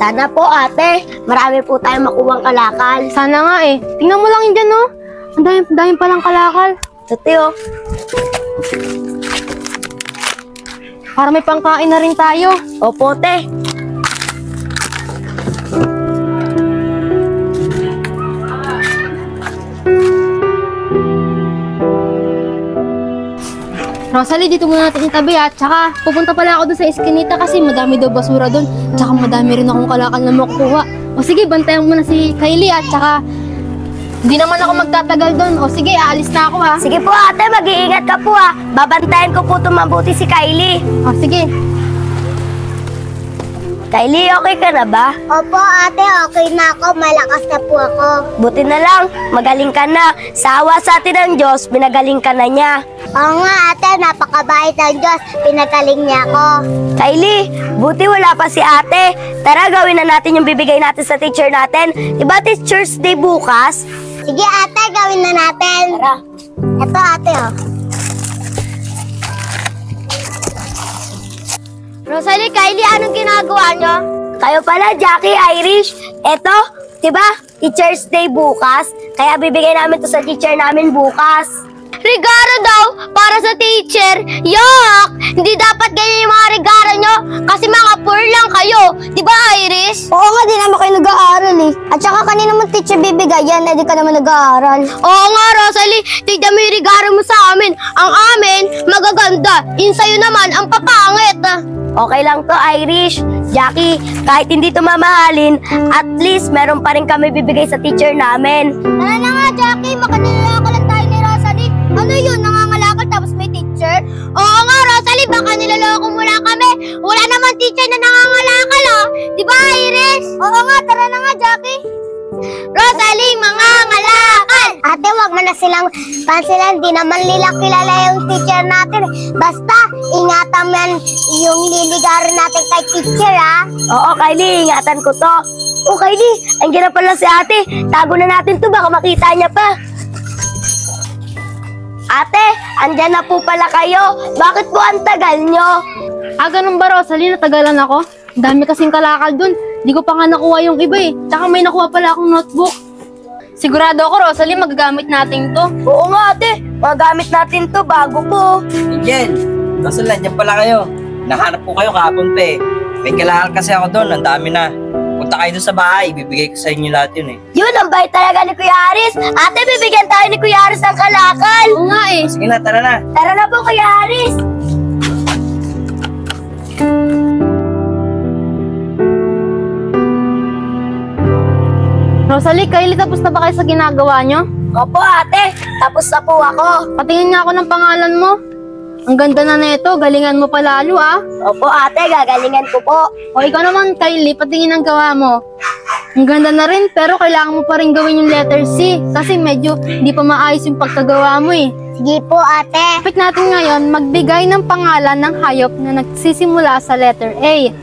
Sana po ate, marami po tayong makuwang kalakal. Sana nga eh. Tingnan mo lang yun dyan, no? Ang dami palang kalakal. Tuti oh. Para may pangkain na rin tayo. Opo, te. Rosalie, dito muna natin itabi at saka pupunta pala ako doon sa eskinita kasi madami daw basura doon. Tsaka madami rin akong kalakal na makukuha. O sige, bantayan mo na si Kylie at saka hindi naman ako magtatagal doon. O sige, aalis na ako ha. Sige po ate, mag-iingat ka po ha. Babantayan ko po mabuti si Kylie. O sige. Kylie, okay ka na ba? Opo ate, okay na ako. Malakas na po ako. Buti na lang, magaling ka na. Sa awa sa atin ng Diyos, pinagaling ka na niya. Oo nga ate, napakabait ng Diyos. Pinagaling niya ako. Kylie, buti wala pa si ate. Tara, gawin na natin yung bibigay natin sa teacher natin. Diba Teacher's Day bukas? Sige ate, gawin na natin. Tara. Ito ate oh. Rosalie, Kylie, anong ginagawa nyo? Kayo pala, Jackie, Irish. Eto, diba, Teacher's Day bukas. Kaya bibigay namin to sa teacher namin bukas. Regalo daw para sa teacher. Yuck! Hindi dapat ganyan yung mga regalo nyo kasi mga poor lang kayo. Diba, Iris? Oo nga, di naman kayo nag-aaral eh. At saka kanina mo teacher bibigay yan, di ka naman nag-aaral. Oo nga, Rosalie. Tignan mo yung regalo mo sa amin. Ang amin, magaganda. Yung sa'yo naman, ang papangit. Okay lang to, Irish. Jackie, kahit hindi to mamahalin, at least meron pa rin kami bibigay sa teacher namin. Tara na nga, Jackie, makanilala lang tayo ni Rosalie. Ano yun, nangangalakal tapos may teacher? Oo nga, Rosalie, baka nilaloko mo lang kami. Wala naman teacher na nangangalakal, oh. Di ba, Iris? Oo nga, tara na nga, Jackie. Rosalie, mangangalakal! Ate, wag mo na silang pansilan. Di naman nila kilala yung teacher natin. Basta, ingatan mo yan yung liligaran natin kay teacher, ha? Oo, Kylie, ingatan ko to. Oh, Kylie, andiyan na pala si ate. Tago na natin to, baka makita niya pa. Ate, andyan na po pala kayo. Bakit po ang tagal nyo? Ganun ba, Rosalie? Natagalan ako? Ang dami kasing kalakal dun. Di ko pa nga nakuha yung iba eh. Tsaka may nakuha pala akong notebook. Sigurado ako, Rosalie, magagamit natin to. Oo nga, ate. Magagamit natin to bago po. Angel, kaso nandiyan pala kayo. Nahanap po kayo kahapon pa eh. May kalakal kasi ako doon, ang dami na. Punta kayo doon sa bahay, ibibigay ko sa inyo lahat yun eh. Yun, ang bait talaga ni Kuya Haris. Ate, bibigyan tayo ni Kuya Haris ng kalakal. Oo nga eh. Sige na, tara na. Tara na po, Kuya Haris. Rosalie, Kylie, tapos na ba kayo sa ginagawa nyo? Opo, ate. Tapos na po ako. Patingin nga ako ng pangalan mo. Ang ganda na nito, galingan mo pa lalo ah. Opo, ate. Gagalingan ko po. O ikaw naman, Kylie, patingin ang gawa mo. Ang ganda na rin, pero kailangan mo pa rin gawin yung letter C. Kasi medyo hindi pa maayos yung pagkagawa mo eh. Sige po, ate. Topic natin ngayon, magbigay ng pangalan ng hayop na nagsisimula sa letter A.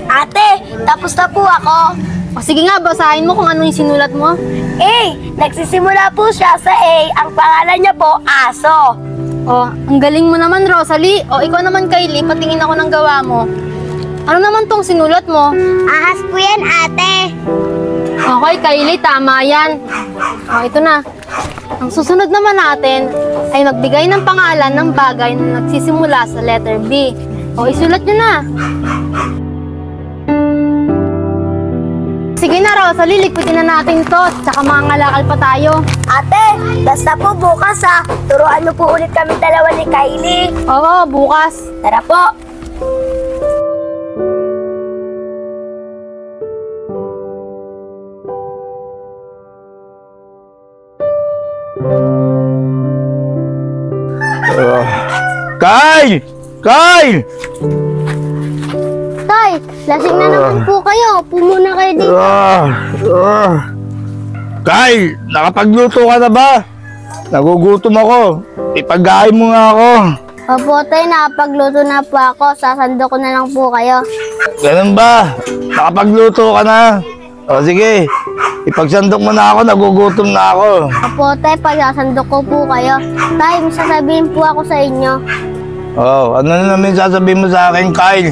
Ate, tapos na po ako. O sige nga, basahin mo kung ano yung sinulat mo. A, nagsisimula po siya sa A. Ang pangalan niya po, Aso. O, ang galing mo naman, Rosalie. O, ikaw naman, Kylie, patingin ako ng gawa mo. Ano naman tong sinulat mo? Ahas po yan, ate. Okay, Kylie, tama yan. O, ito na. Ang susunod naman natin ay magbigay ng pangalan ng bagay na nagsisimula sa letter B. O, isulat nyo na. Sige na, Rosalie, liquitin na natin to. Tsaka mangangalakal pa tayo. Ate, basta po bukas ha. Turuan niyo po ulit kami dalawa ni Kylie. Oo, bukas. Tara po. Kyle! Kyle! Tay, lasing na naman po kayo. Pumuna kayo dito. Kyle, nakapagluto ka na ba? Nagugutom ako. Ipagkain mo nga ako. Opo, tay, nakapagluto na po ako. Sasando ko na lang po kayo. Ganun ba? Nakapagluto ka na? O sige, Ipagsandok mo na ako, nagugutom na ako. Opo, tay, pagsasandok ko po kayo. Tay, may sasabihin po ako sa inyo. Oh, ano na naman sasabihin mo sa akin, Kyle?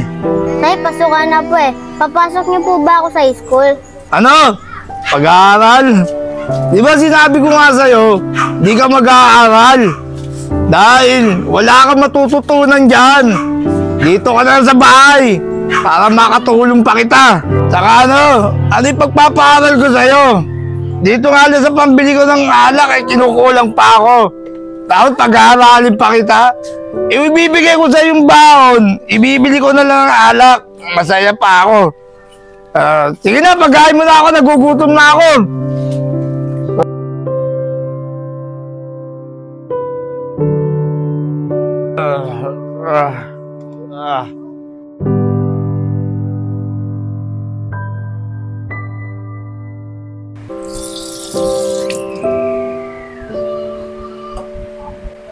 Tay, pasukan na po eh. Papasok niyo po ba ako sa school? Ano? Pag-aaral? Di ba sinabi ko nga sa'yo, di ka mag-aaral. Dahil wala kang matututunan dyan. Dito ka na sa bahay para makatulong pa kita. Saka ano yung pagpapaaral ko sa'yo? Dito nga lang sa pambili ko ng alak, kinukulang pa ako. Tapos pag-aaralin pa kita, ibibigay ko sa yung baon, ibibili ko na lang ng alak. Masaya pa ako. Sige na, pagkain mo na ako, nagugutom na ako.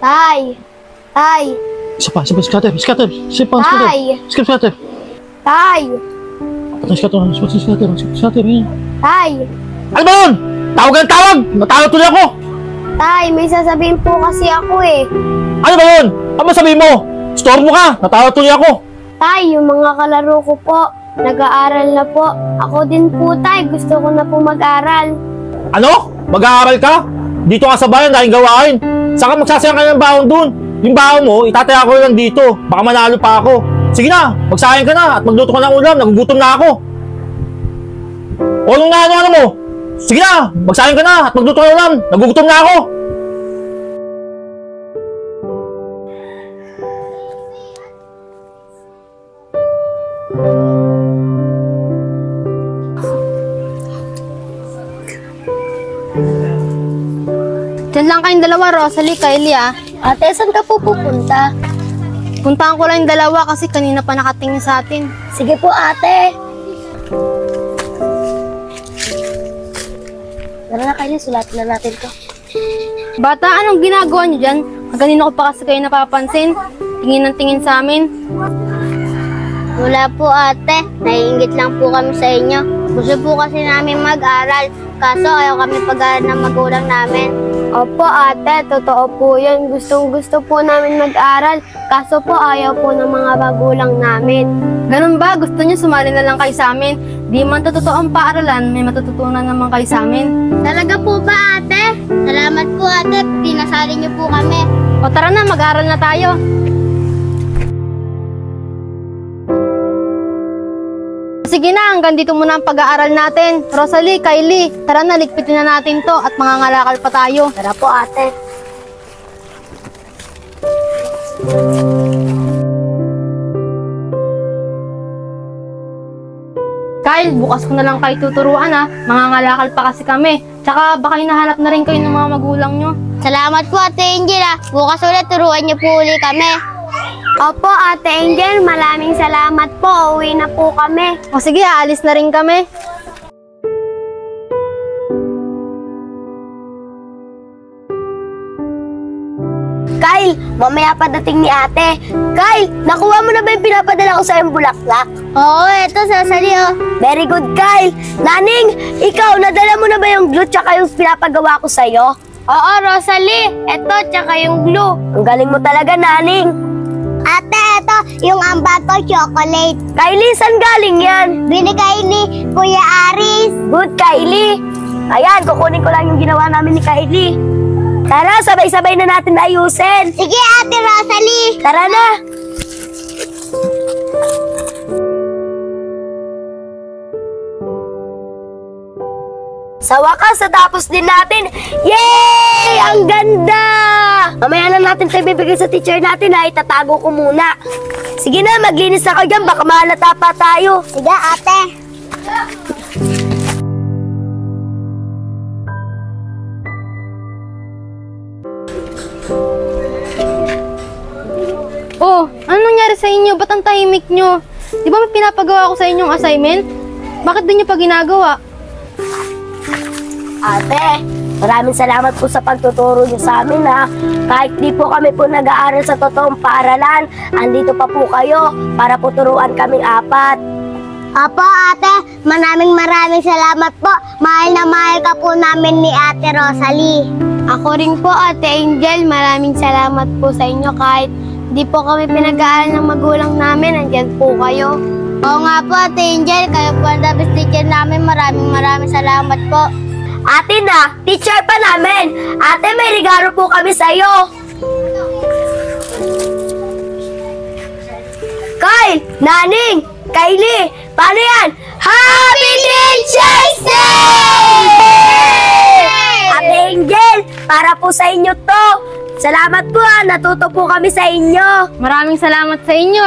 Tay! Tay! Scatter. Tay! Scatter. Tay! Scatter. Tay! Ano ba yun? Tawag ka ng tawag! Natawag tuloy ako! Tay, may sasabihin po kasi ako eh. Ano ba yun? Ano sabihin mo? Store mo ka! Natawag tuloy ako! Tay, yung mga kalaro ko po, nag-aaral na po. Ako din po, tay. Gusto ko na po mag-aral. Ano? Mag-aaral ka? Dito ka sa bayan dahil gawain. Saka magsasayang ka ng baon dun. Yung baon mo, itataya ko lang dito. Baka manalo pa ako. Sige na, magsayang ka na at magluto ka ng ulam. Nagugutom na ako. O ano mo? Sige na, magsayang ka na at magluto ka ng ulam. Nagugutom na ako. Diyan lang kayong dalawa, Rosalie, Kylie ah. Ate, saan ka po pupunta? Puntahan ko lang yung dalawa kasi kanina pa nakatingin sa atin. Sige po, ate. Tara na, Kylie. Sulatin na natin to. Bata, anong ginagawa niyo dyan? Kanina ko pa kasi kayo napapansin. Tingin ng tingin sa amin. Wala po, ate. Naiingit lang po kami sa inyo. Gusto po kasi namin mag-aral. Kaso ayaw kami pag-aral ng magulang namin. Opo, ate. Totoo po yun. Gustong-gusto po namin mag-aral. Kaso po ayaw po ng mga magulang namin. Ganun ba? Gusto niyo sumali na lang kayo sa amin? Di man totoo ang paaralan, may matututunan naman kayo sa amin. Talaga po ba, ate? Salamat po, ate. Pinasali niyo po kami. O tara na, mag-aral na tayo. Sige na, hanggang dito muna ang pag-aaral natin. Rosalie, Kylie, tara na, ligpitin na natin to at mangangalakal pa tayo. Tara po, ate. Kyle, bukas ko na lang kayo tuturuan ha. Mangangalakal pa kasi kami. Tsaka baka hinahanap na rin kayo ng mga magulang nyo. Salamat po, Ate Angel. Bukas ulit, turuan niyo po uli kami. Opo, Ate Angel. Maraming salamat po. Uwi na po kami. O sige, aalis na rin kami. Kyle, mamaya padating ni ate. Kyle, nakuha mo na ba yung pinapadala ko sa yung bulaklak? Oo, eto, sasali oh. Very good, Kyle. Naning, ikaw, nadala mo na ba yung glue tsaka yung pinapagawa ko sa'yo? Oo, Rosalie. Eto, tsaka yung glue. Ang galing mo talaga, Naning. Ate, eto, yung ambag ko, chocolate. Kylie, saan galing yan? Binigay ni Kuya Aris. Good, Kylie. Ayan, kukunin ko lang yung ginawa namin ni Kylie. Tara, sabay-sabay na natin ayusin. Sige, Ate Rosalie. Tara na. Sa wakas, natapos din natin. Yay! Ang ganda! Mamaya na natin tayo bibigay sa teacher natin ha. Itatago ko muna. Sige na, maglinis ako dyan. Baka mahalata pa tayo. Sige, ate. Oh, ano nangyari sa inyo? Ba't ang tahimik nyo? Di ba may pinapagawa ko sa inyong assignment? Bakit di nyo pa ginagawa? Ate, maraming salamat po sa pagtuturo niyo sa amin ha. Kahit di po kami po nag-aaral sa totoong paaralan, andito pa po kayo para po turuan kaming apat. Opo, ate. Maraming salamat po. Mahal na mahal ka po namin ni Ate Rosalie. Ako rin po, Ate Angel. Maraming salamat po sa inyo kahit di po kami pinag-aaral ng magulang namin. Andyan po kayo. Oo nga po, Ate Angel. Kayo po ang the best teacher namin. Maraming salamat po. Ate na, teacher pa namin. Ate, may regalo po kami sa'yo. Kyle, Naning, Kylie, paano yan? Happy Teacher's Day! Ate Angel, para po sa inyo to. Salamat po natuto po kami sa inyo. Maraming salamat sa inyo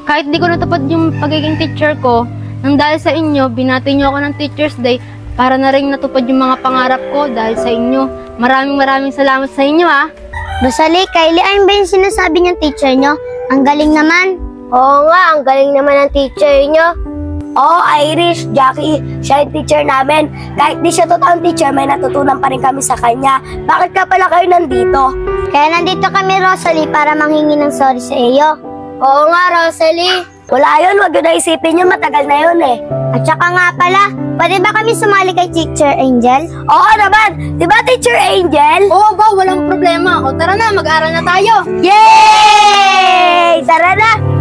Kahit di ko natupad yung pagiging teacher ko, nang dahil sa inyo, binati niyo ako ng Teacher's Day para na rin natupad yung mga pangarap ko dahil sa inyo. Maraming salamat sa inyo Rosalie, Kylie, ayun ba yung sinasabi niyang teacher niyo? Ang galing naman. Oo nga, ang galing naman ng teacher nyo. Oo, Irish, Jackie, siya yung teacher namin. Kahit di siya totoong teacher, may natutunan pa rin kami sa kanya. Bakit ka pala kayo nandito? Kaya nandito kami, Rosalie, para manghingi ng sorry sa iyo. Oo nga, Rosalie. Wala yun, wag yun na isipin yun, matagal na yun At saka nga pala, pwede ba kami sumali kay Teacher Angel? Oo naman, di ba Teacher Angel? Oo ba, walang problema. O tara na, mag-aral na tayo. Yay! Tara na!